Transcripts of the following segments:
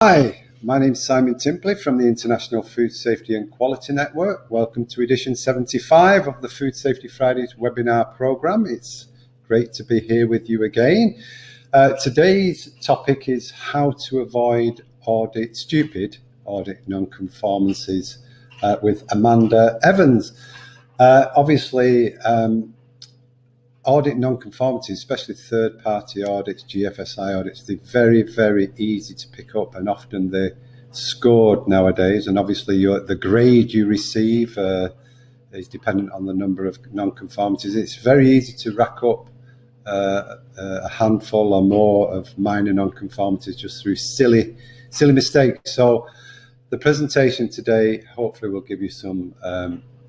Hi, my name's Simon Timpley from the International Food Safety and Quality Network. Welcome to edition 75 of the Food Safety Fridays webinar program. It's great to be here with you again. Today's topic is how to avoid stupid audit non-conformances with Amanda Evans. Obviously, audit non-conformances, especially third-party audits, GFSI audits, they're very, very easy to pick up, and often they're scored nowadays. And obviously, the grade you receive is dependent on the number of non-conformances. It's very easy to rack up a handful or more of minor non-conformances just through silly mistakes. So the presentation today hopefully will give you some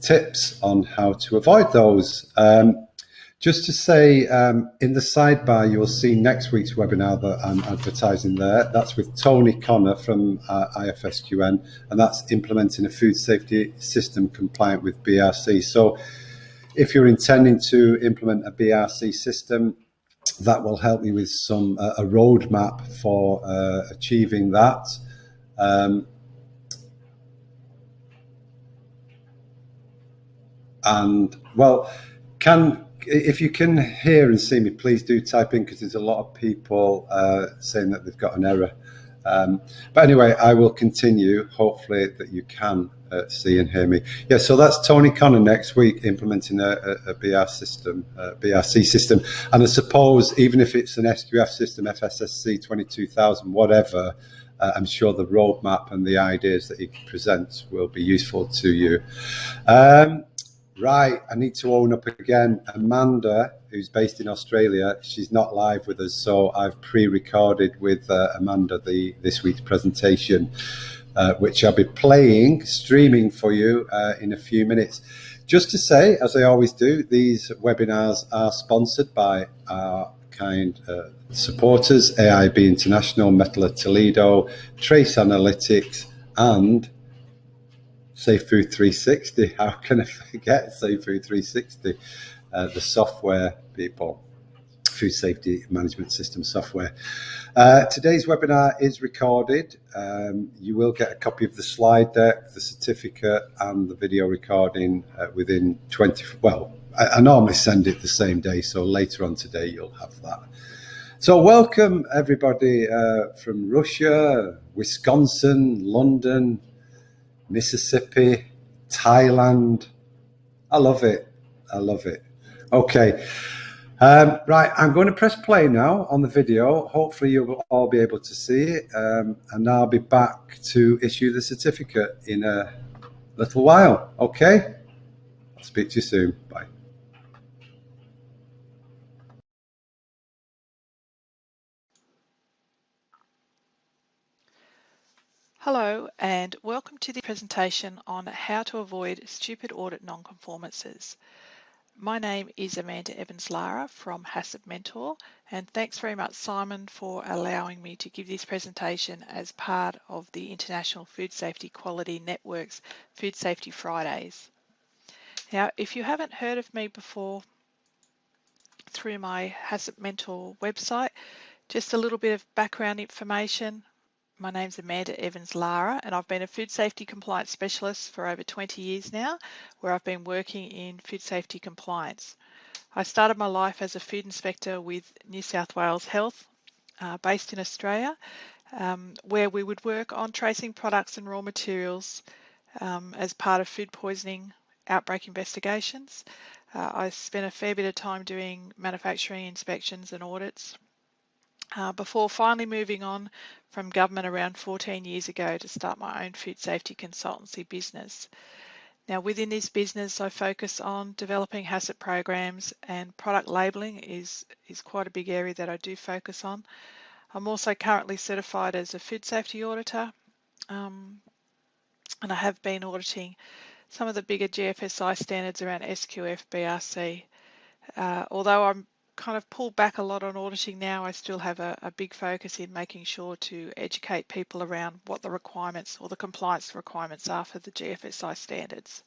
tips on how to avoid those. Just to say, in the sidebar, you'll see next week's webinar that I'm advertising there. That's with Tony Connor from IFSQN, and that's implementing a food safety system compliant with BRC. So if you're intending to implement a BRC system, that will help you with a roadmap for achieving that. If you can hear and see me, please do type in, because there's a lot of people saying that they've got an error. But anyway, I will continue. Hopefully that you can see and hear me. Yeah, so that's Tony Connor next week implementing a BRC system. And I suppose even if it's an SQF system, FSSC 22000, whatever, I'm sure the roadmap and the ideas that he presents will be useful to you. Right, I need to own up again. Amanda, who's based in Australia, she's not live with us, so I've pre-recorded with Amanda this week's presentation, which I'll be streaming for you in a few minutes. Just to say, as I always do, these webinars are sponsored by our kind supporters, AIB International, Metal of Toledo, Trace Analytics, and Safe Food 360. How can I forget Safe Food 360? The software people, food safety management system software. Today's webinar is recorded. You will get a copy of the slide deck, the certificate, and the video recording within 20. Well, I normally send it the same day, so later on today you'll have that. So welcome everybody from Russia, Wisconsin, London, Mississippi, Thailand. I love it. Okay. Right, I'm going to press play now on the video. Hopefully you'll all be able to see it. And I'll be back to issue the certificate in a little while. Okay? I'll speak to you soon. Bye. Hello and welcome to the presentation on how to avoid stupid audit non-conformances. My name is Amanda Evans-Lara from HACCP Mentor, and thanks very much Simon for allowing me to give this presentation as part of the International Food Safety Quality Network's Food Safety Fridays. Now, if you haven't heard of me before through my HACCP Mentor website, just a little bit of background information. My name's Amanda Evans-Lara, and I've been a food safety compliance specialist for over 20 years now, where I've been working in food safety compliance. I started my life as a food inspector with New South Wales Health, based in Australia, where we would work on tracing products and raw materials as part of food poisoning outbreak investigations. I spent a fair bit of time doing manufacturing inspections and audits, before finally moving on from government around 14 years ago to start my own food safety consultancy business. Now within this business I focus on developing HACCP programs, and product labelling is quite a big area that I do focus on. I'm also currently certified as a food safety auditor, and I have been auditing some of the bigger GFSI standards around SQF, BRC. Although I'm kind of pulled back a lot on auditing now, I still have a big focus in making sure to educate people around what the requirements or the compliance requirements are for the GFSI standards.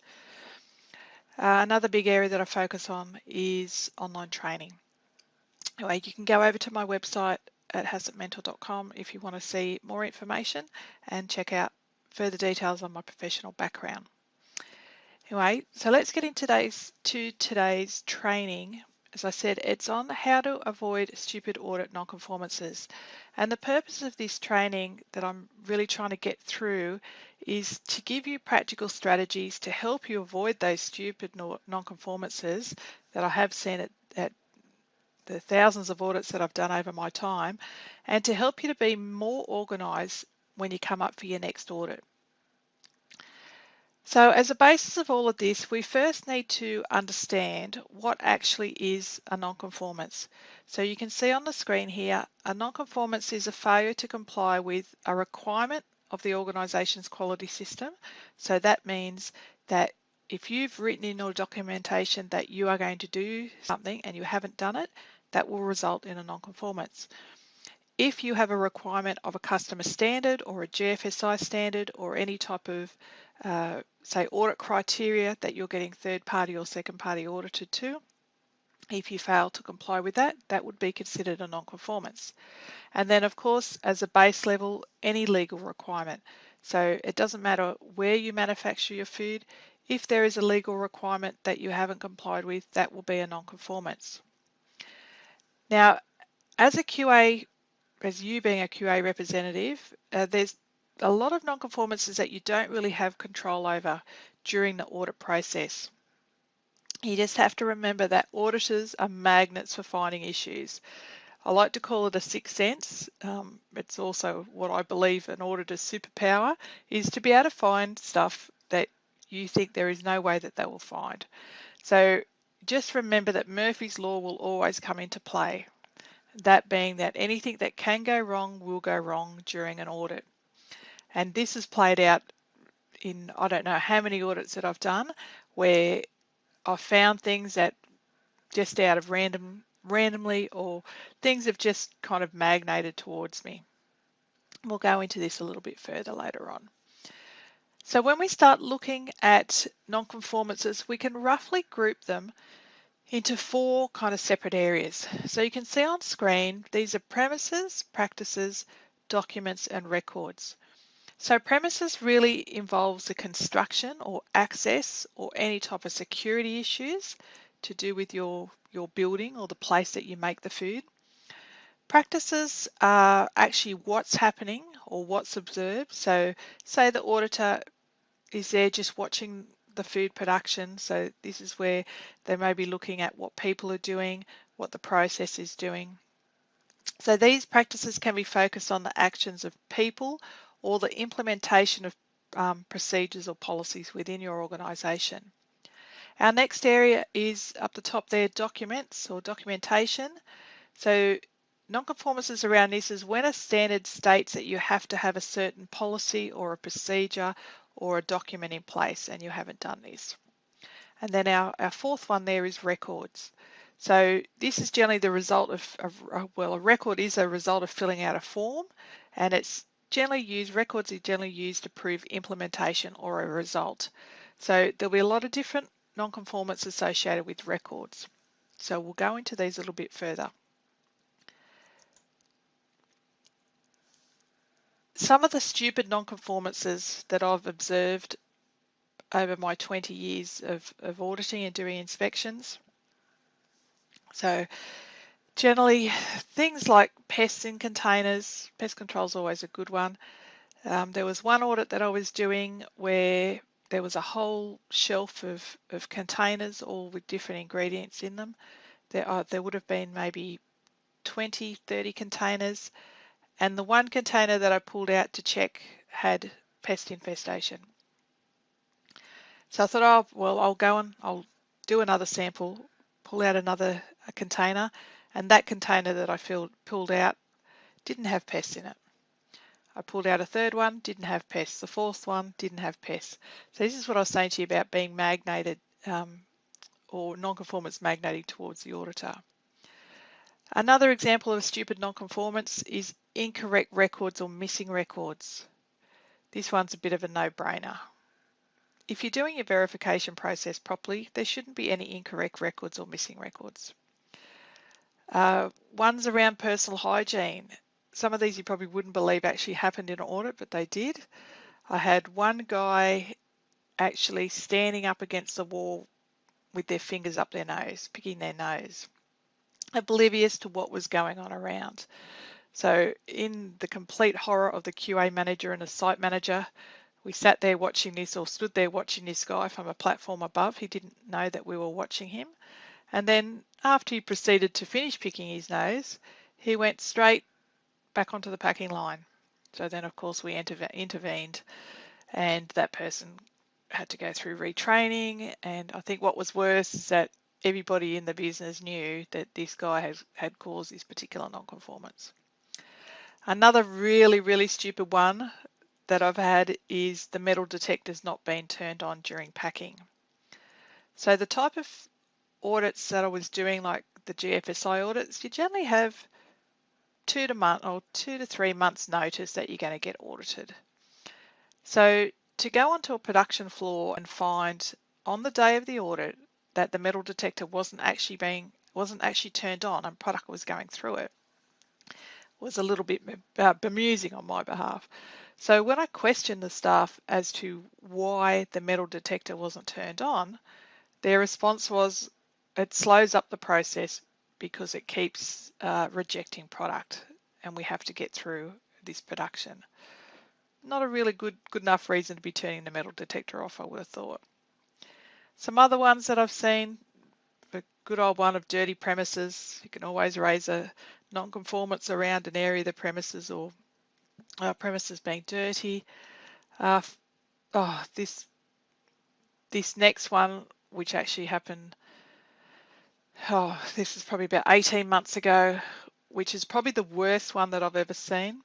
Another big area that I focus on is online training. Anyway, you can go over to my website at hassopmentor.com if you want to see more information and check out further details on my professional background. Anyway, so let's get into today's training. As I said, it's on how to avoid stupid audit non-conformances. And the purpose of this training that I'm really trying to get through is to give you practical strategies to help you avoid those stupid non-conformances that I have seen at the thousands of audits that I've done over my time, and to help you to be more organised when you come up for your next audit. So as a basis of all of this, we first need to understand what actually is a non-conformance. So you can see on the screen here, a non-conformance is a failure to comply with a requirement of the organisation's quality system. So that means that if you've written in your documentation that you are going to do something and you haven't done it, that will result in a non-conformance. If you have a requirement of a customer standard or a GFSI standard or any type of, say, audit criteria that you're getting third-party or second-party audited to, if you fail to comply with that, that would be considered a non-conformance. And then, of course, as a base level, any legal requirement. So it doesn't matter where you manufacture your food. If there is a legal requirement that you haven't complied with, that will be a non-conformance. Now, as a QA, as you being a QA representative, there's a lot of non-conformances that you don't really have control over during the audit process. You just have to remember that auditors are magnets for finding issues. I like to call it a sixth sense. It's also what I believe an auditor's superpower is, to be able to find stuff that you think there is no way that they will find. So just remember that Murphy's Law will always come into play. That being that anything that can go wrong will go wrong during an audit. And this is played out in, I don't know how many audits that I've done, where I've found things that just out of randomly, or things have just kind of magnated towards me. We'll go into this a little bit further later on. So when we start looking at non-conformances, we can roughly group them into four kind of separate areas. So you can see on screen, these are premises, practices, documents, and records. So premises really involves the construction or access or any type of security issues to do with your building or the place that you make the food. Practices are actually what's happening or what's observed. So say the auditor is there just watching the food production. So this is where they may be looking at what people are doing, what the process is doing. So these practices can be focused on the actions of people or the implementation of procedures or policies within your organisation. Our next area is up the top there, documents or documentation. So non-conformances around this is when a standard states that you have to have a certain policy or a procedure or a document in place and you haven't done this. And then our fourth one there is records. So this is generally the result of, well, a record is a result of filling out a form, and it's generally used, records are generally used to prove implementation or a result. So there'll be a lot of different non-conformance associated with records. So we'll go into these a little bit further. Some of the stupid non-conformances that I've observed over my 20 years of auditing and doing inspections. So generally things like pests in containers, pest control is always a good one. There was one audit that I was doing where there was a whole shelf of containers all with different ingredients in them. There would have been maybe 20, 30 containers, and the one container that I pulled out to check had pest infestation. So I thought, oh, well, I'll do another sample, pull out another container, and that container that I pulled out didn't have pests in it. I pulled out a third one, didn't have pests. The fourth one didn't have pests. So this is what I was saying to you about being magnated or non-conformance magnating towards the auditor. Another example of a stupid non-conformance is incorrect records or missing records. This one's a bit of a no-brainer. If you're doing your verification process properly, there shouldn't be any incorrect records or missing records. One's around personal hygiene. Some of these you probably wouldn't believe actually happened in an audit, but they did. I had one guy actually standing up against the wall with their fingers up their nose, picking their nose, oblivious to what was going on around. So in the complete horror of the QA manager and the site manager, we sat there watching this, or stood there watching this guy from a platform above. He didn't know that we were watching him. And then after he proceeded to finish picking his nose, he went straight back onto the packing line. So then, of course, we intervened, and that person had to go through retraining. And I think what was worse is that everybody in the business knew that this guy had caused this particular non-conformance. Another really, really stupid one that I've had is the metal detectors not being turned on during packing. So the type of audits that I was doing, like the GFSI audits, you generally have 2 to 3 months notice that you're going to get audited. So to go onto a production floor and find on the day of the audit that the metal detector wasn't actually turned on and product was going through it was a little bit bemusing on my behalf. So when I questioned the staff as to why the metal detector wasn't turned on, their response was it slows up the process because it keeps rejecting product and we have to get through this production. Not a really good enough reason to be turning the metal detector off, I would have thought. Some other ones that I've seen, the good old one of dirty premises. You can always raise a non-conformance around an area of the premises, or premises being dirty. This next one, which actually happened, this is probably about 18 months ago, which is probably the worst one that I've ever seen.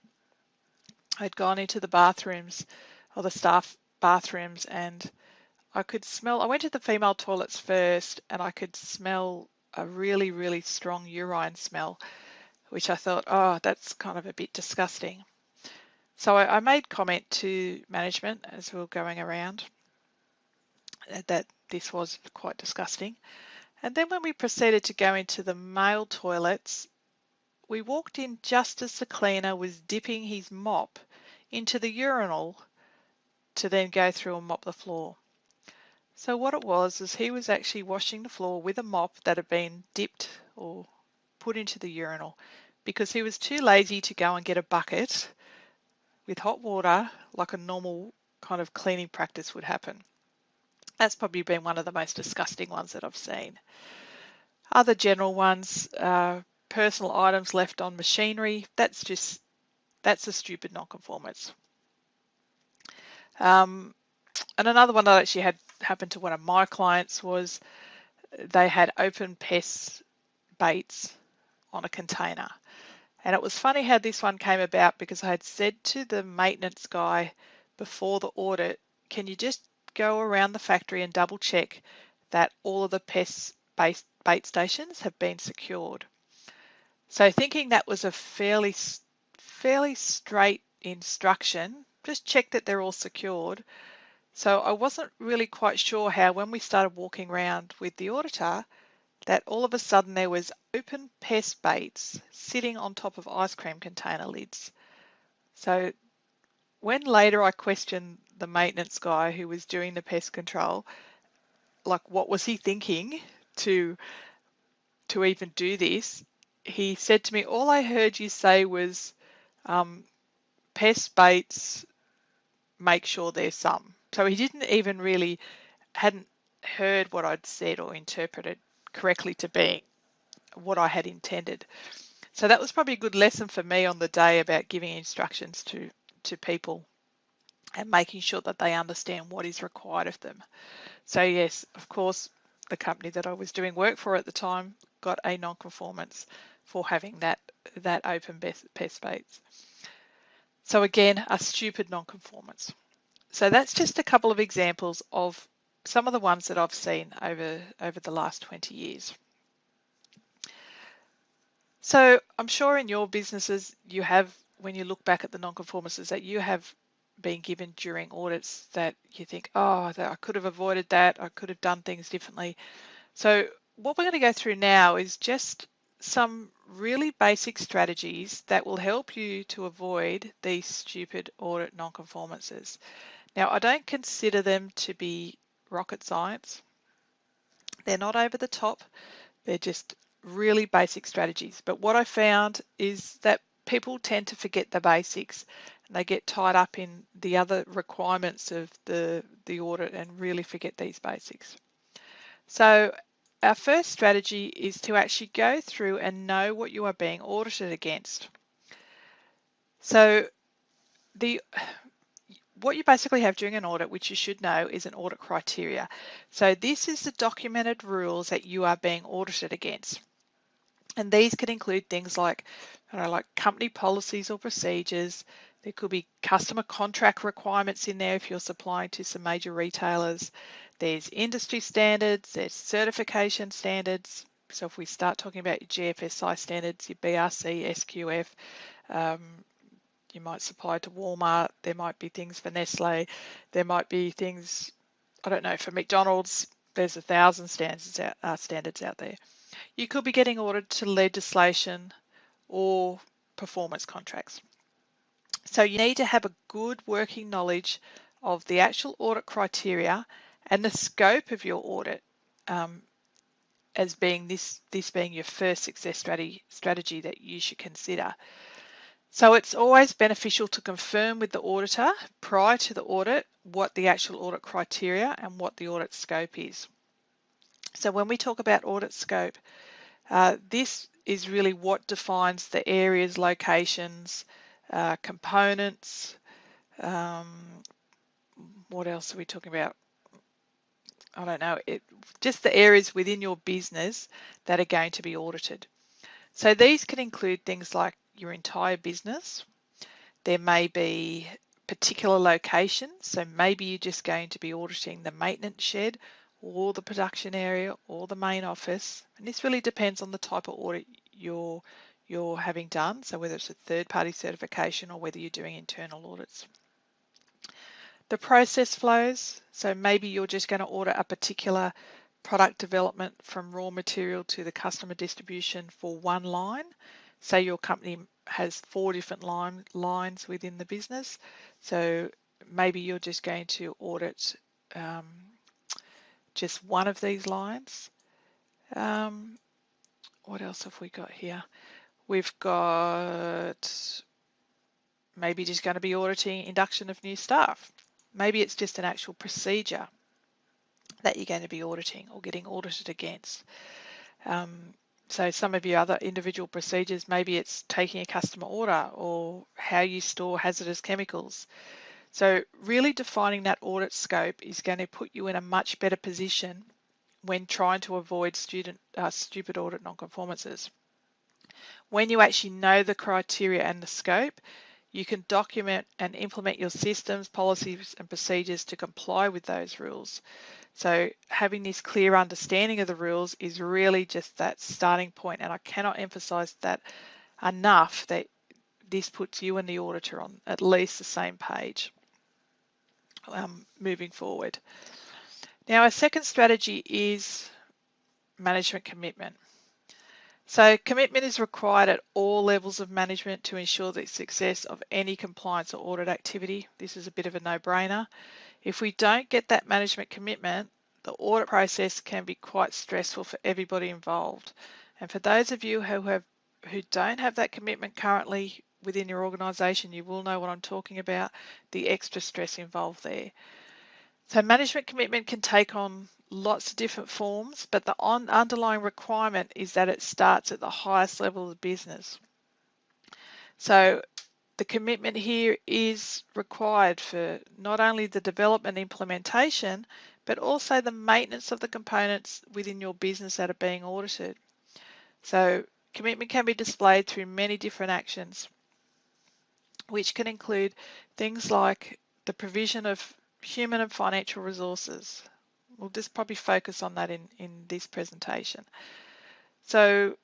I'd gone into the bathrooms, or the staff bathrooms, and I went to the female toilets first, and I could smell a really, really strong urine smell, which I thought, oh, that's kind of a bit disgusting. So I made comment to management as we were going around that this was quite disgusting. And then when we proceeded to go into the male toilets, we walked in just as the cleaner was dipping his mop into the urinal to then go through and mop the floor. So what it was is he was actually washing the floor with a mop that had been dipped or put into the urinal because he was too lazy to go and get a bucket with hot water like a normal kind of cleaning practice would happen. That's probably been one of the most disgusting ones that I've seen. Other general ones, personal items left on machinery, that's a stupid non-conformance. And another one that actually had happened to one of my clients was they had open pest baits on a container. And it was funny how this one came about because I had said to the maintenance guy before the audit, can you just go around the factory and double check that all of the pest bait stations have been secured. So thinking that was a fairly straight instruction, just check that they're all secured. So I wasn't really quite sure how when we started walking around with the auditor that all of a sudden there was open pest baits sitting on top of ice cream container lids. So when later I questioned the maintenance guy who was doing the pest control, like what was he thinking to even do this, he said to me, all I heard you say was pest baits, make sure there's some. So he didn't even really, hadn't heard what I'd said or interpreted correctly to being what I had intended. So that was probably a good lesson for me on the day about giving instructions to people and making sure that they understand what is required of them. So yes, of course, the company that I was doing work for at the time got a non-conformance for having that open pest baits. So again, a stupid non-conformance. So that's just a couple of examples of some of the ones that I've seen over the last 20 years. So I'm sure in your businesses you have, when you look back at the non-conformances that you have been given during audits, that you think, oh, I could have avoided that, I could have done things differently. So what we're going to go through now is just some really basic strategies that will help you to avoid these stupid audit non-conformances. Now, I don't consider them to be rocket science. They're not over the top. They're just really basic strategies. But what I found is that people tend to forget the basics and they get tied up in the other requirements of the audit and really forget these basics. So our first strategy is to actually go through and know what you are being audited against. So what you basically have during an audit, which you should know, is an audit criteria. So this is the documented rules that you are being audited against. And these can include things like, like company policies or procedures. There could be customer contract requirements in there if you're supplying to some major retailers. There's industry standards, there's certification standards. So if we start talking about your GFSI standards, your BRC, SQF, you might supply to Walmart. There might be things for Nestle. There might be things, I don't know, for McDonald's. There's 1,000 standards out there. You could be getting audited to legislation or performance contracts. So you need to have a good working knowledge of the actual audit criteria and the scope of your audit, as being this being your first success strategy that you should consider. So it's always beneficial to confirm with the auditor prior to the audit what the actual audit criteria and what the audit scope is. So when we talk about audit scope, this is really what defines the areas, locations, components. What else are we talking about? I don't know. Just the areas within your business that are going to be audited. So these can include things like your entire business. There may be particular locations. So maybe you're just going to be auditing the maintenance shed or the production area or the main office. And this really depends on the type of audit you're having done. So whether it's a third-party certification or whether you're doing internal audits. The process flows. So maybe you're just going to audit a particular product development from raw material to the customer distribution for one line. Say your company has 4 different lines within the business. So maybe you're just going to audit just one of these lines. What else have we got here? We've got maybe just going to be auditing induction of new staff. Maybe it's just an actual procedure that you're going to be auditing or getting audited against. So some of your other individual procedures, maybe it's taking a customer order or how you store hazardous chemicals. So really defining that audit scope is going to put you in a much better position when trying to avoid stupid audit non-conformances. When you actually know the criteria and the scope, you can document and implement your systems, policies, and procedures to comply with those rules. So having this clear understanding of the rules is really just that starting point, and I cannot emphasize that enough, that this puts you and the auditor on at least the same page moving forward. Now, our second strategy is management commitment. So commitment is required at all levels of management to ensure the success of any compliance or audit activity. This is a bit of a no-brainer. If we don't get that management commitment, the audit process can be quite stressful for everybody involved. And for those of you who don't have that commitment currently within your organisation, you will know what I'm talking about, the extra stress involved there. So management commitment can take on lots of different forms, but the underlying requirement is that it starts at the highest level of the business. So the commitment here is required for not only the development and implementation, but also the maintenance of the components within your business that are being audited. So commitment can be displayed through many different actions, which can include things like the provision of human and financial resources. We'll just probably focus on that in this presentation. So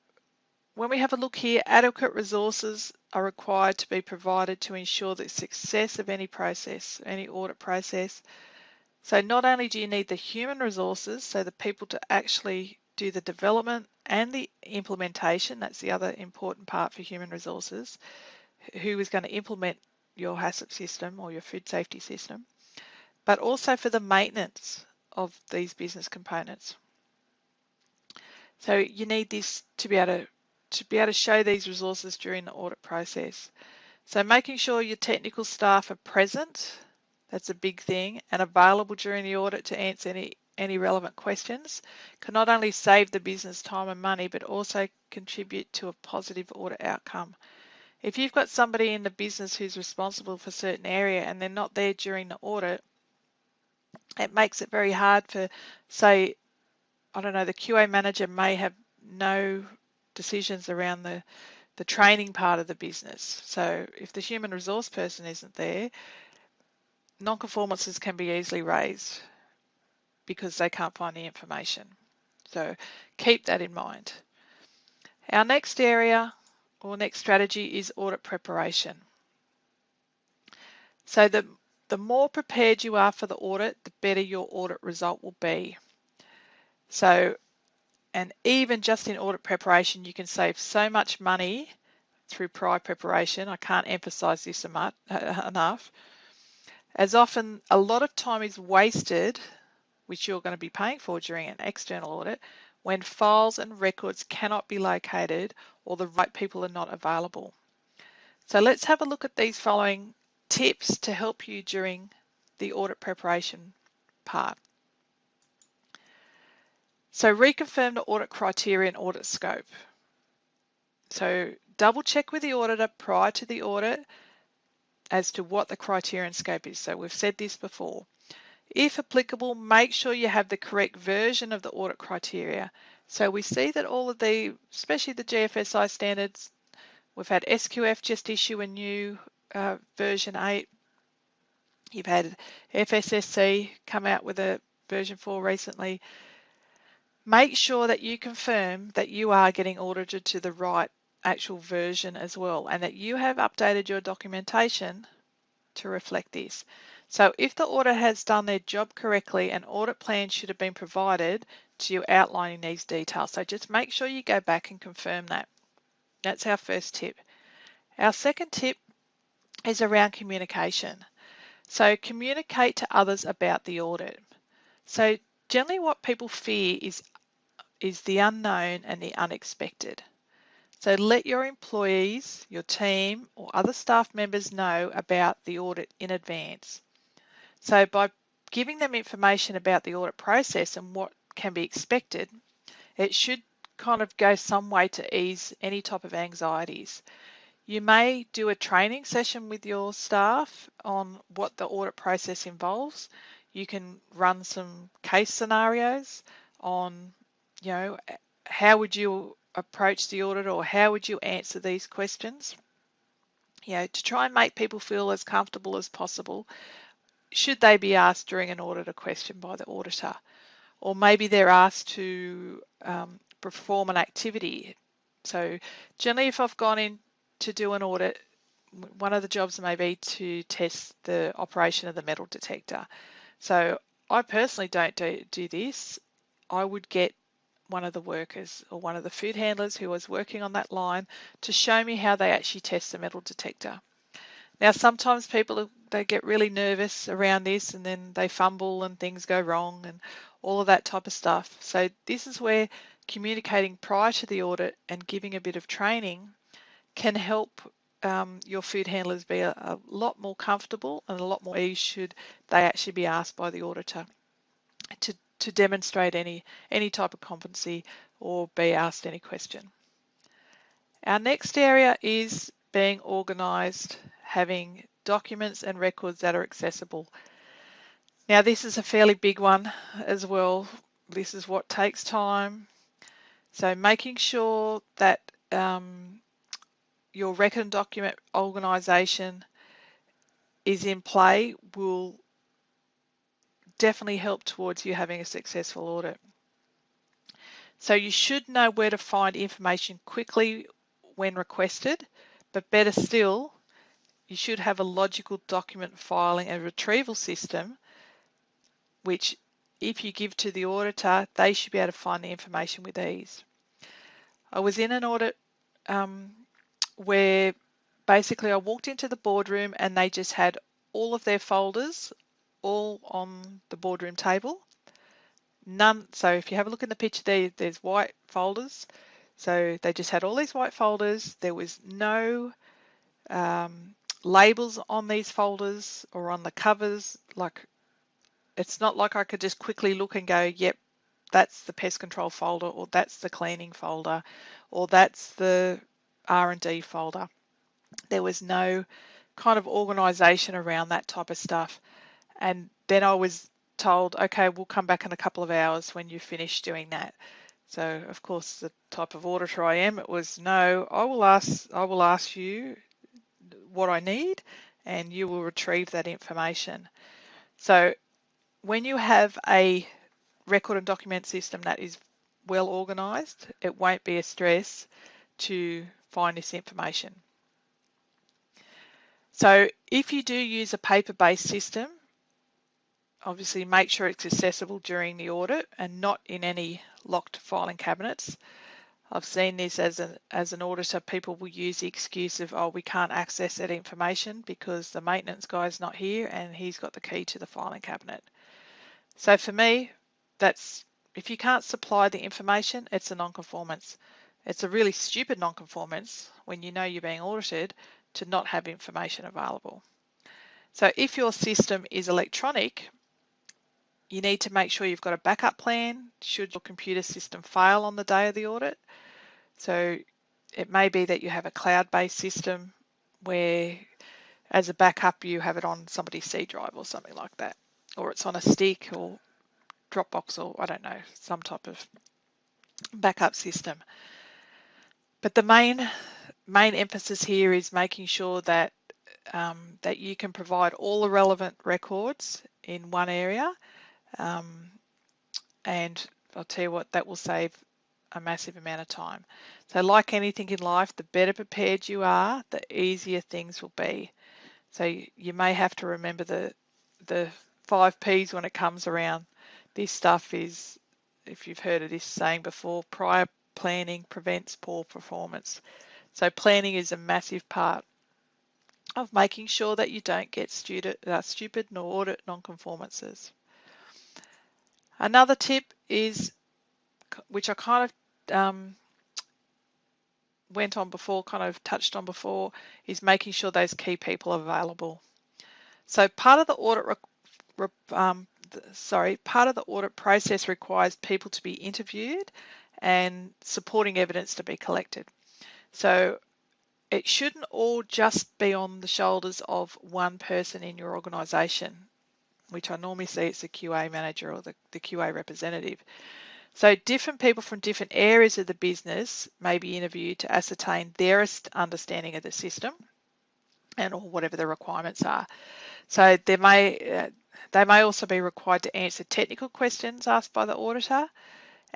when we have a look here, adequate resources are required to be provided to ensure the success of any process, any audit process. So not only do you need the human resources, so the people to actually do the development and the implementation. That's the other important part for human resources. Who is going to implement your HACCP system or your food safety system, but also for the maintenance of these business components. So you need this to be able to show these resources during the audit process. So making sure your technical staff are present, that's a big thing, and available during the audit to answer any relevant questions can not only save the business time and money, but also contribute to a positive audit outcome. If you've got somebody in the business who's responsible for a certain area and they're not there during the audit, it makes it very hard for, say, I don't know, the QA manager may have no decisions around the training part of the business. So if the human resource person isn't there, non-conformances can be easily raised because they can't find the information. So keep that in mind. Our next area or next strategy is audit preparation. So the more prepared you are for the audit, the better your audit result will be. So, and even just in audit preparation, you can save so much money through prior preparation. I can't emphasize this enough. As often, a lot of time is wasted, which you're going to be paying for during an external audit, when files and records cannot be located or the right people are not available. So let's have a look at these following tips to help you during the audit preparation part. So reconfirm the audit criteria and audit scope. So double check with the auditor prior to the audit as to what the criteria and scope is. So we've said this before. If applicable, make sure you have the correct version of the audit criteria. So we see that all of the, especially the GFSI standards, we've had SQF just issue a new version 8. You've had FSSC come out with a version 4 recently. Make sure that you confirm that you are getting audited to the right actual version as well, and that you have updated your documentation to reflect this. So if the audit has done their job correctly, an audit plan should have been provided to you outlining these details. So just make sure you go back and confirm that. That's our first tip. Our second tip is around communication. So communicate to others about the audit. So generally what people fear is the unknown and the unexpected. So let your employees, your team, or other staff members know about the audit in advance. So by giving them information about the audit process and what can be expected, it should kind of go some way to ease any type of anxieties. You may do a training session with your staff on what the audit process involves. You can run some case scenarios on, how would you approach the audit or how would you answer these questions? To try and make people feel as comfortable as possible should they be asked during an audit a question by the auditor. Or maybe they're asked to perform an activity. So generally if I've gone in to do an audit, one of the jobs may be to test the operation of the metal detector. So I personally don't do this. I would get one of the workers or one of the food handlers who was working on that line to show me how they actually test the metal detector. Now sometimes people, they get really nervous around this and then they fumble and things go wrong and all of that type of stuff. So this is where communicating prior to the audit and giving a bit of training can help your food handlers be a lot more comfortable and a lot more ease should they actually be asked by the auditor to demonstrate any type of competency or be asked any question. Our next area is being organised, having documents and records that are accessible. Now this is a fairly big one as well. This is what takes time. So making sure that your record and document organisation is in play will definitely help towards you having a successful audit. So you should know where to find information quickly when requested, but better still, you should have a logical document filing and retrieval system which if you give to the auditor, they should be able to find the information with ease. I was in an audit where basically I walked into the boardroom and they just had all of their folders all on the boardroom table. None. So if you have a look in the picture there, there's white folders. So they just had all these white folders. There was no labels on these folders or on the covers. Like, it's not like I could just quickly look and go, yep, that's the pest control folder, or that's the cleaning folder, or that's the R&D folder. There was no kind of organisation around that type of stuff. And then I was told, okay, we'll come back in a couple of hours when you finish doing that. So of course, the type of auditor I am, it was no, I will ask you what I need and you will retrieve that information. So when you have a record and document system that is well organised, it won't be a stress to find this information. So if you do use a paper-based system, obviously make sure it's accessible during the audit and not in any locked filing cabinets. I've seen this as an auditor, people will use the excuse of, oh, we can't access that information because the maintenance guy's not here and he's got the key to the filing cabinet. So for me, that's, if you can't supply the information, it's a non-conformance. It's a really stupid non-conformance when you know you're being audited to not have information available. So if your system is electronic, you need to make sure you've got a backup plan should your computer system fail on the day of the audit. So it may be that you have a cloud-based system where as a backup you have it on somebody's C drive or something like that, or it's on a stick or Dropbox or I don't know, some type of backup system. But the main emphasis here is making sure that that you can provide all the relevant records in one area, and I'll tell you what, that will save a massive amount of time. So like anything in life, the better prepared you are, the easier things will be. So you may have to remember the 5 P's when it comes around. This stuff is, if you've heard of this saying before, prior planning prevents poor performance. So planning is a massive part of making sure that you don't get stupid nor audit non-conformances. Another tip is, which I kind of went on before, kind of touched on before, is making sure those key people are available. So part of the audit part of the audit process requires people to be interviewed and supporting evidence to be collected. So it shouldn't all just be on the shoulders of one person in your organisation, which I normally see it's the QA manager or the QA representative. So different people from different areas of the business may be interviewed to ascertain their understanding of the system and or whatever the requirements are. So they may also be required to answer technical questions asked by the auditor,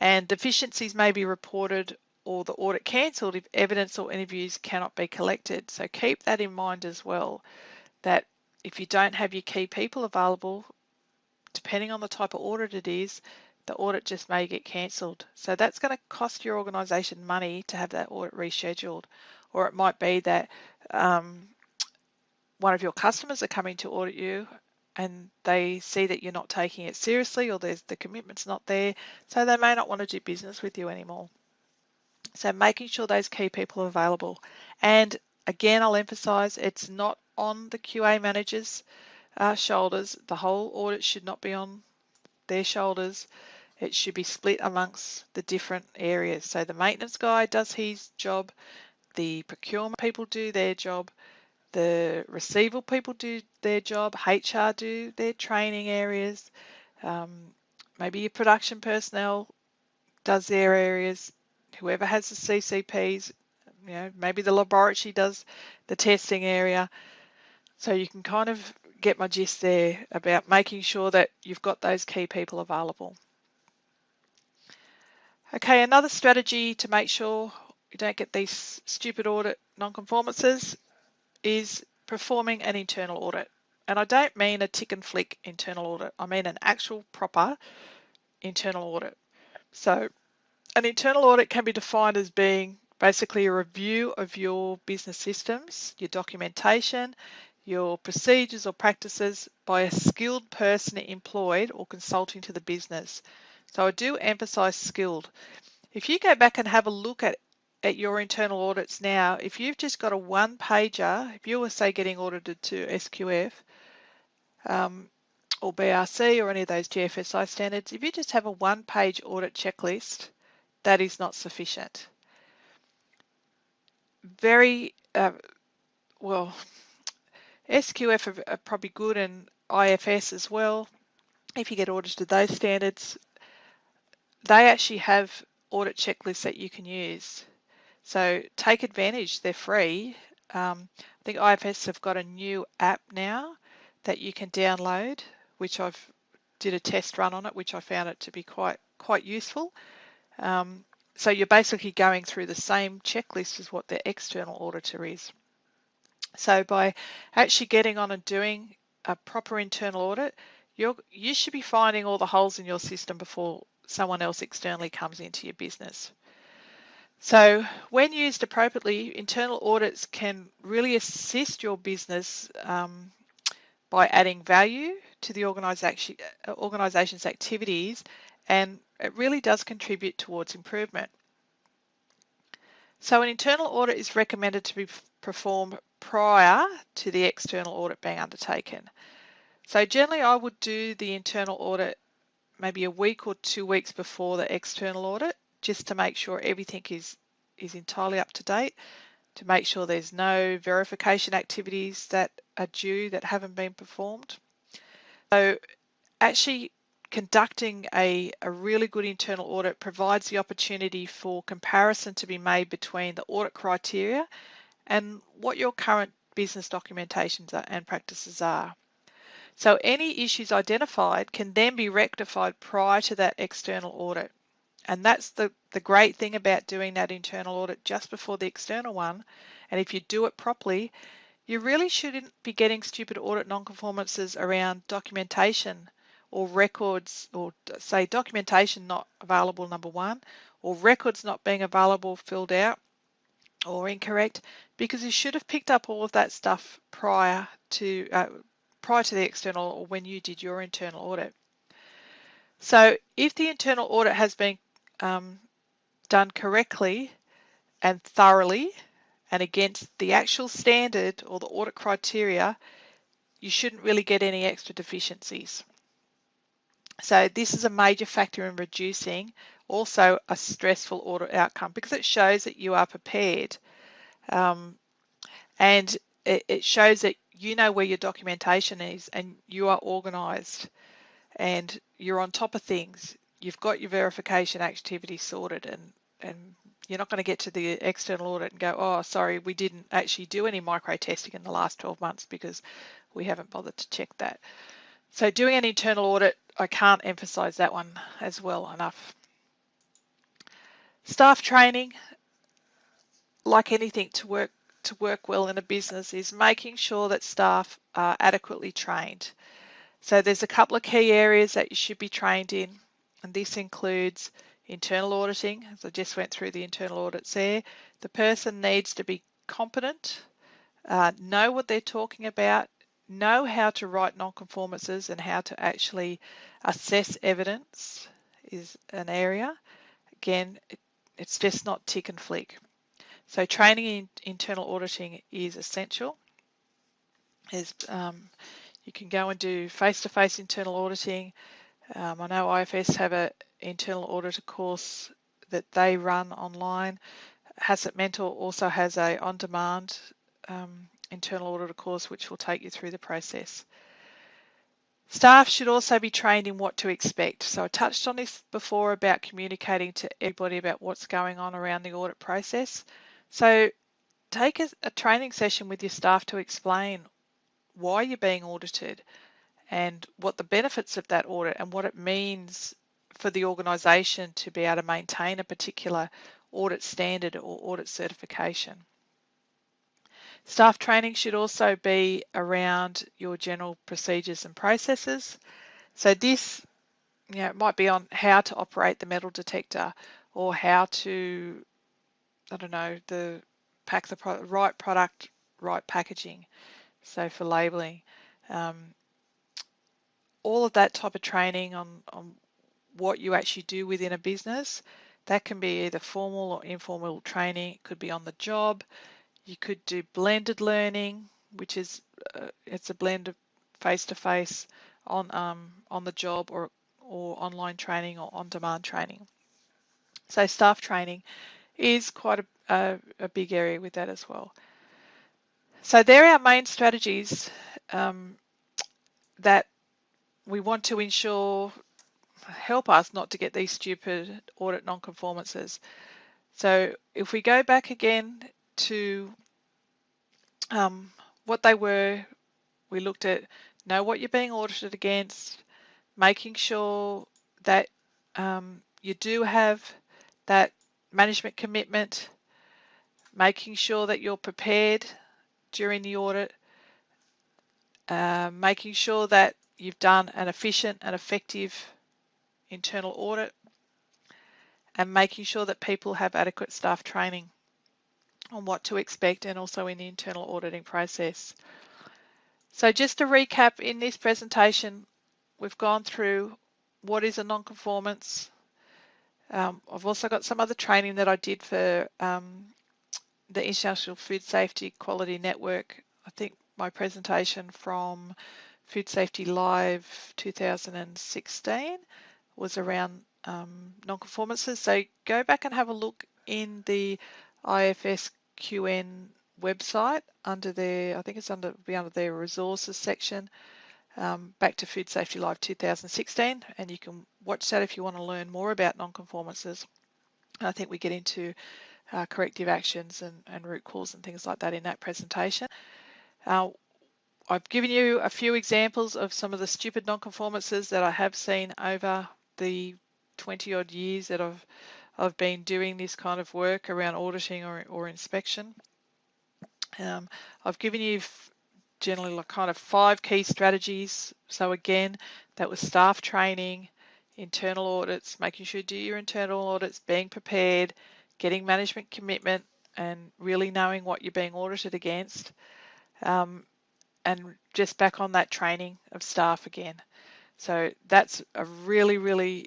and deficiencies may be reported or the audit cancelled if evidence or interviews cannot be collected. So keep that in mind as well, that if you don't have your key people available, depending on the type of audit it is, the audit just may get cancelled. So that's going to cost your organisation money to have that audit rescheduled. Or it might be that one of your customers are coming to audit you and they see that you're not taking it seriously or the commitment's not there, so they may not want to do business with you anymore. So making sure those key people are available. And again, I'll emphasise it's not on the QA manager's shoulders. The whole audit should not be on their shoulders. It should be split amongst the different areas. So the maintenance guy does his job, the procurement people do their job, the receivable people do their job, HR do their training areas, maybe your production personnel does their areas, whoever has the CCPs, maybe the laboratory does the testing area. So you can kind of get my gist there about making sure that you've got those key people available. Okay, another strategy to make sure you don't get these stupid audit non-conformances is performing an internal audit. And I don't mean a tick and flick internal audit. I mean an actual proper internal audit. So an internal audit can be defined as being basically a review of your business systems, your documentation, your procedures or practices by a skilled person employed or consulting to the business. So I do emphasize skilled. If you go back and have a look at your internal audits now, if you've just got a one-pager, if you were, say, getting audited to SQF or BRC or any of those GFSI standards, if you just have a one-page audit checklist, that is not sufficient. Very well, SQF are probably good, and IFS as well. If you get audited to those standards, they actually have audit checklists that you can use. So take advantage, they're free. I think IFS have got a new app now that you can download, which I've did a test run on it, which I found it to be quite useful. So you're basically going through the same checklist as what the external auditor is. So by actually getting on and doing a proper internal audit, you should be finding all the holes in your system before someone else externally comes into your business. So when used appropriately, internal audits can really assist your business by adding value to the organisation's activities, and it really does contribute towards improvement. So an internal audit is recommended to be performed prior to the external audit being undertaken. So generally I would do the internal audit maybe a week or 2 weeks before the external audit, just to make sure everything is entirely up to date, to make sure there's no verification activities that are due that haven't been performed. So actually conducting a really good internal audit provides the opportunity for comparison to be made between the audit criteria and what your current business documentations and practices are. So any issues identified can then be rectified prior to that external audit. And that's the great thing about doing that internal audit just before the external one. And if you do it properly, you really shouldn't be getting stupid audit non-conformances around documentation or records, or say documentation not available, number one, or records not being available, filled out, or incorrect, because you should have picked up all of that stuff prior to the external, or when you did your internal audit. So if the internal audit has been done correctly and thoroughly and against the actual standard or the audit criteria, you shouldn't really get any extra deficiencies. So this is a major factor in reducing also a stressful audit outcome, because it shows that you are prepared, and it shows that you know where your documentation is and you are organised and you're on top of things. You've got your verification activity sorted, and you're not going to get to the external audit and go, oh, sorry, we didn't actually do any micro testing in the last 12 months because we haven't bothered to check that. So doing an internal audit, I can't emphasize that one as well enough. Staff training, like anything to work well in a business, is making sure that staff are adequately trained. So there's a couple of key areas that you should be trained in, and this includes internal auditing, as I just went through the internal audits there. The person needs to be competent, know what they're talking about, know how to write non-conformances and how to actually assess evidence is an area. Again, it's just not tick and flick. So training in internal auditing is essential. You can go and do face-to-face internal auditing. I know IFS have an internal auditor course that they run online. Hasset Mentor also has a on-demand internal auditor course which will take you through the process. Staff should also be trained in what to expect. So I touched on this before about communicating to everybody about what's going on around the audit process. So take a training session with your staff to explain why you're being audited and what the benefits of that audit and what it means for the organisation to be able to maintain a particular audit standard or audit certification. Staff training should also be around your general procedures and processes. So this, it might be on how to operate the metal detector, or how to, I don't know, pack the right product, right packaging. So for labeling, all of that type of training on what you actually do within a business, that can be either formal or informal training. It could be on the job. You could do blended learning, which is it's a blend of face-to-face on the job, or online training, or on-demand training. So staff training is quite a big area with that as well. So there are our main strategies that we want to ensure help us not to get these stupid audit non-conformances. So if we go back again to what they were, we looked at know what you're being audited against, making sure that you do have that management commitment, making sure that you're prepared during the audit, making sure that you've done an efficient and effective internal audit, and making sure that people have adequate staff training on what to expect, and also in the internal auditing process. So just to recap, in this presentation, we've gone through what is a non-conformance. I've also got some other training that I did for the International Food Safety Quality Network. I think my presentation from Food Safety Live 2016 was around non-conformances. So go back and have a look in the IFSQN website under their, I think it's under their resources section, back to Food Safety Live 2016, and you can watch that if you want to learn more about non-conformances. I think we get into corrective actions and root cause and things like that in that presentation. I've given you a few examples of some of the stupid non-conformances that I have seen over the 20 odd years that I've been doing this kind of work around auditing or inspection. I've given you generally like kind of 5 key strategies. So again, that was staff training, internal audits, making sure you do your internal audits, being prepared, getting management commitment, and really knowing what you're being audited against. And just back on that training of staff again. So that's a really, really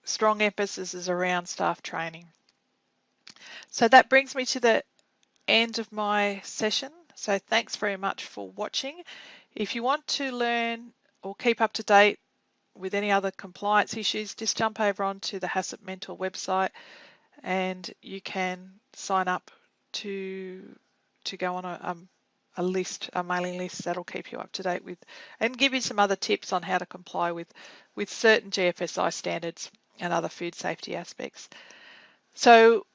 strong emphasis is around staff training. So that brings me to the end of my session. So thanks very much for watching. If you want to learn or keep up to date with any other compliance issues, just jump over onto the HACCP Mentor website, and you can sign up to go on a list, a mailing list that'll keep you up to date with, and give you some other tips on how to comply with certain GFSI standards and other food safety aspects. So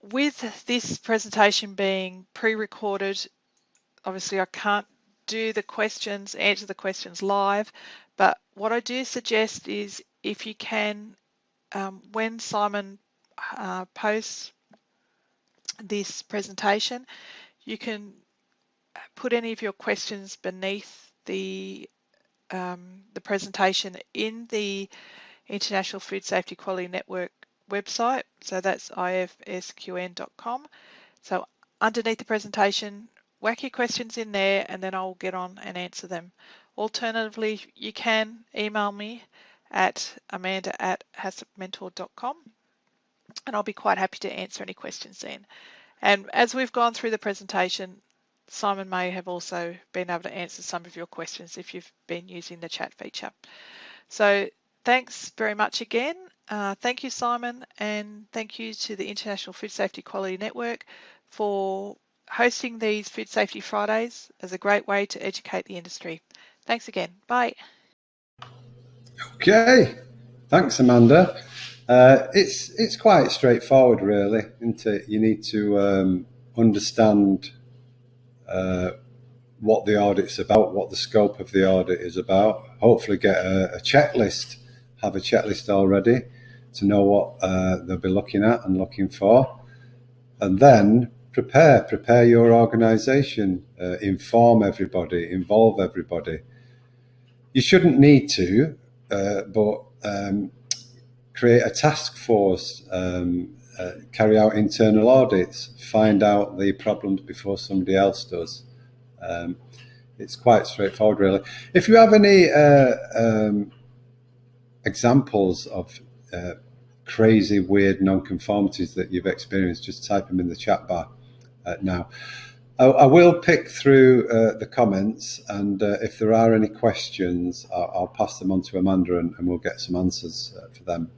with this presentation being pre-recorded, obviously I can't do the questions, answer the questions live, but what I do suggest is if you can, when Simon posts this presentation, you can put any of your questions beneath the presentation in the International Food Safety Quality Network website. So that's ifsqn.com. So underneath the presentation, whack your questions in there, and then I'll get on and answer them. Alternatively, you can email me at amanda@haccpmentor.com, and I'll be quite happy to answer any questions then. And as we've gone through the presentation, Simon may have also been able to answer some of your questions if you've been using the chat feature. So thanks very much again. Thank you, Simon, and thank you to the International Food Safety Quality Network for hosting these Food Safety Fridays as a great way to educate the industry. Thanks again. Bye. Okay, thanks, Amanda. It's quite straightforward, really, isn't it? You need to understand what the audit's about, what the scope of the audit is about. Hopefully, get a checklist, have a checklist already to know what they'll be looking at and looking for, and then prepare your organisation, inform everybody, involve everybody. You shouldn't need to, but create a task force, carry out internal audits, find out the problems before somebody else does. It's quite straightforward, really. If you have any examples of crazy, weird non-conformities that you've experienced, just type them in the chat bar now. I will pick through the comments, and if there are any questions, I'll pass them on to Amanda, and we'll get some answers for them.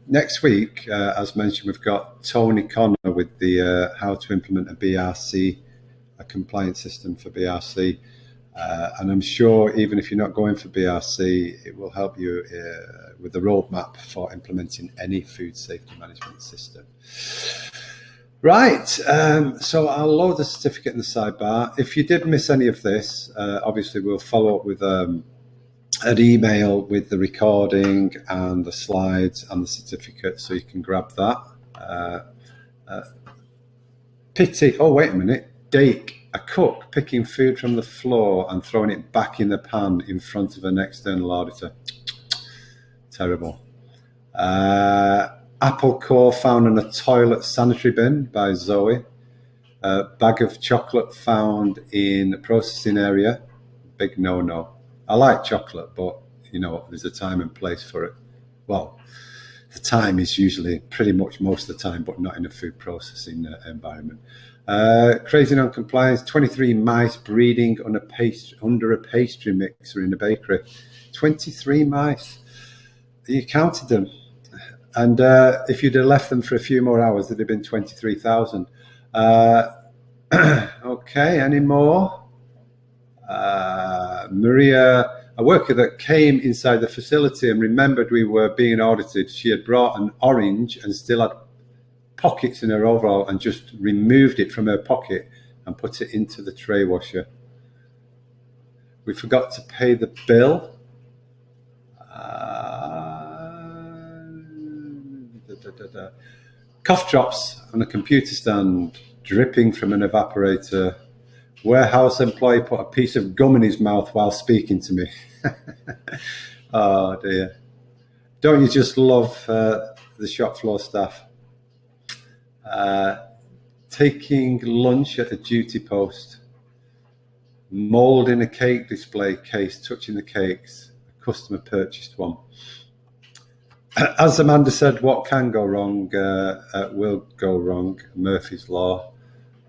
Next week, as mentioned, we've got Tony Connor with the how to implement a BRC, a compliance system for BRC. And I'm sure even if you're not going for BRC, it will help you with the roadmap for implementing any food safety management system. Right, so I'll load the certificate in the sidebar. If you did miss any of this, obviously we'll follow up with an email with the recording and the slides and the certificate, so you can grab that. Pity, oh wait a minute, Dake, a cook picking food from the floor and throwing it back in the pan in front of an external auditor. Terrible. Apple core found in a toilet sanitary bin by Zoe. Bag of chocolate found in the processing area. Big no-no. I like chocolate, but you know, there's a time and place for it. Well, the time is usually pretty much most of the time, but not in a food processing environment. Crazy non-compliance, 23 mice breeding under a pastry mixer in a bakery. 23 mice. You counted them. And if you'd have left them for a few more hours, there'd have been 23,000. Okay, any more? Maria, a worker that came inside the facility and remembered we were being audited. She had brought an orange and still had pockets in her overall and just removed it from her pocket and put it into the tray washer. We forgot to pay the bill. Cough drops on a computer stand, dripping from an evaporator. Warehouse employee put a piece of gum in his mouth while speaking to me. Oh dear. Don't you just love the shop floor staff? Taking lunch at a duty post. Mold in a cake display case, touching the cakes. A customer purchased one. As Amanda said, what can go wrong will go wrong, Murphy's Law.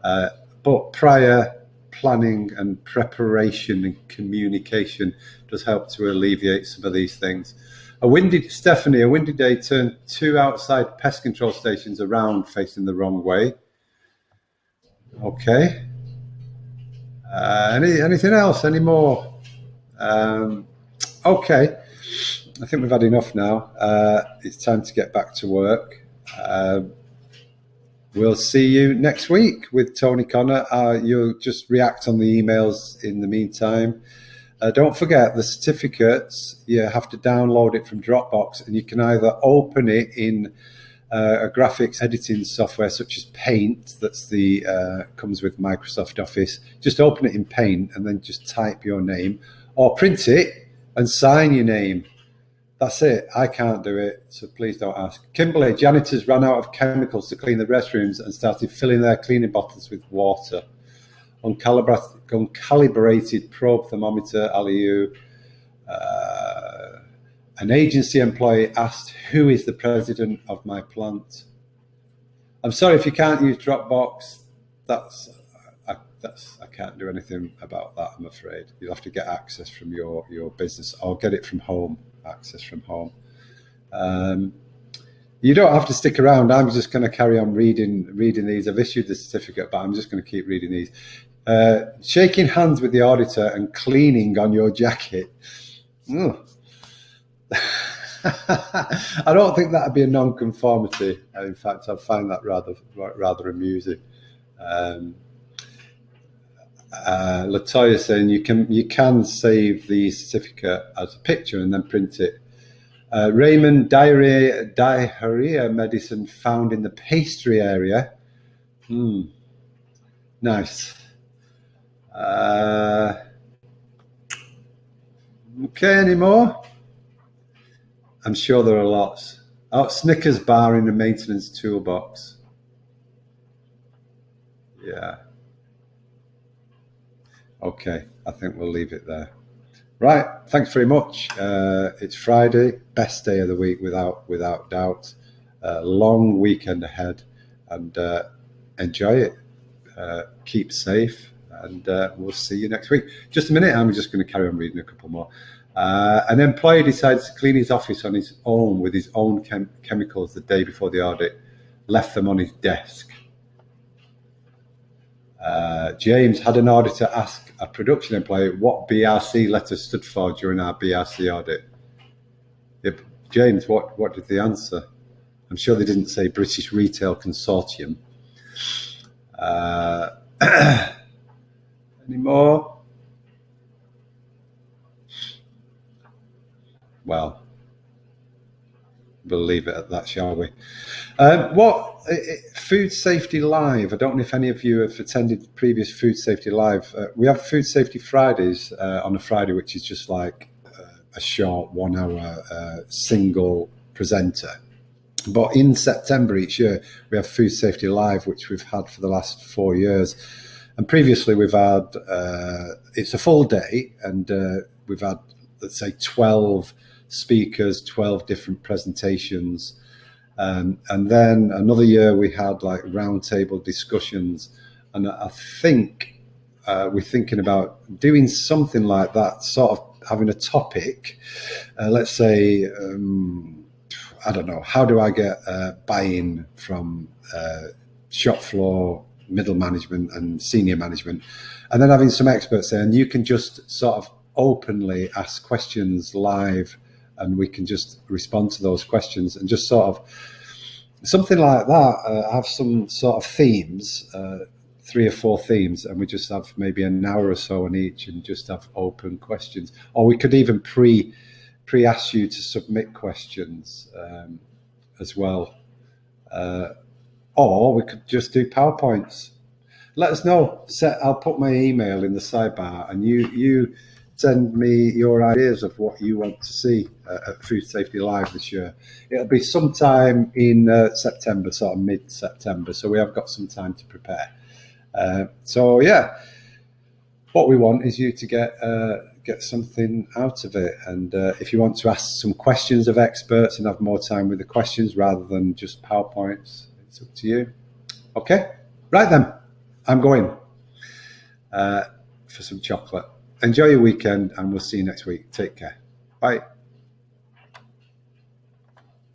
But prior planning and preparation and communication does help to alleviate some of these things. A windy day turned 2 outside pest control stations around facing the wrong way. Okay. Anything else? Any more? Okay. I think we've had enough now. It's time to get back to work. We'll see you next week with Tony Connor. You'll just react on the emails in the meantime. Don't forget the certificates. You have to download it from Dropbox, and you can either open it in a graphics editing software such as Paint. That's the comes with Microsoft Office. Just open it in Paint and then just type your name, or print it and sign your name. That's it. I can't do it, so please don't ask. Kimberley, janitors ran out of chemicals to clean the restrooms and started filling their cleaning bottles with water. Uncalibrated probe thermometer, Aliu. An agency employee asked, "Who is the president of my plant?" I'm sorry if you can't use Dropbox. I can't do anything about that, I'm afraid. You'll have to get access from your business or get it from home. Access from home. You don't have to stick around. I'm just going to carry on reading these. I've issued the certificate, but I'm just going to keep reading these. Shaking hands with the auditor and cleaning on your jacket. I don't think that'd be a non-conformity. In fact, I find that rather amusing. Latoya saying you can save the certificate as a picture and then print it. Raymond, diarrhea medicine found in the pastry area. Nice. Okay, any more? I'm sure there are lots. Oh, Snickers bar in the maintenance toolbox. Yeah. Okay, I think we'll leave it there. Right, thanks very much. It's Friday, best day of the week without doubt. Long weekend ahead, and enjoy it. Keep safe, and we'll see you next week. Just a minute, I'm just going to carry on reading a couple more. An employee decides to clean his office on his own with his own chemicals the day before the audit, left them on his desk. James had an auditor ask a production employee what BRC letter stood for during our BRC audit. Yep. James, what did they answer? I'm sure they didn't say British Retail Consortium. Any more? Well, we'll leave it at that, shall we? Food Safety Live. I don't know if any of you have attended previous Food Safety Live. We have Food Safety Fridays on a Friday, which is just like a short 1 hour single presenter. But in September each year, we have Food Safety Live, which we've had for the last 4 years. And previously we've had, it's a full day, and we've had, let's say, 12 speakers, 12 different presentations. And then another year we had like roundtable discussions. And I think we're thinking about doing something like that, sort of having a topic, let's say, I don't know, how do I get buy-in from shop floor, middle management and senior management, and then having some experts there, and you can just sort of openly ask questions live, and we can just respond to those questions, and just sort of something like that, have some sort of themes, 3 or 4 themes, and we just have maybe an hour or so on each and just have open questions. Or we could even pre-ask you to submit questions as well. Or we could just do PowerPoints. Let us know. I'll put my email in the sidebar, and you send me your ideas of what you want to see at Food Safety Live this year. It'll be sometime in September, sort of mid-September, so we have got some time to prepare. So yeah, what we want is you to get something out of it. And if you want to ask some questions of experts and have more time with the questions rather than just PowerPoints, it's up to you. Okay, right then, I'm going for some chocolate. Enjoy your weekend, and we'll see you next week. Take care. Bye.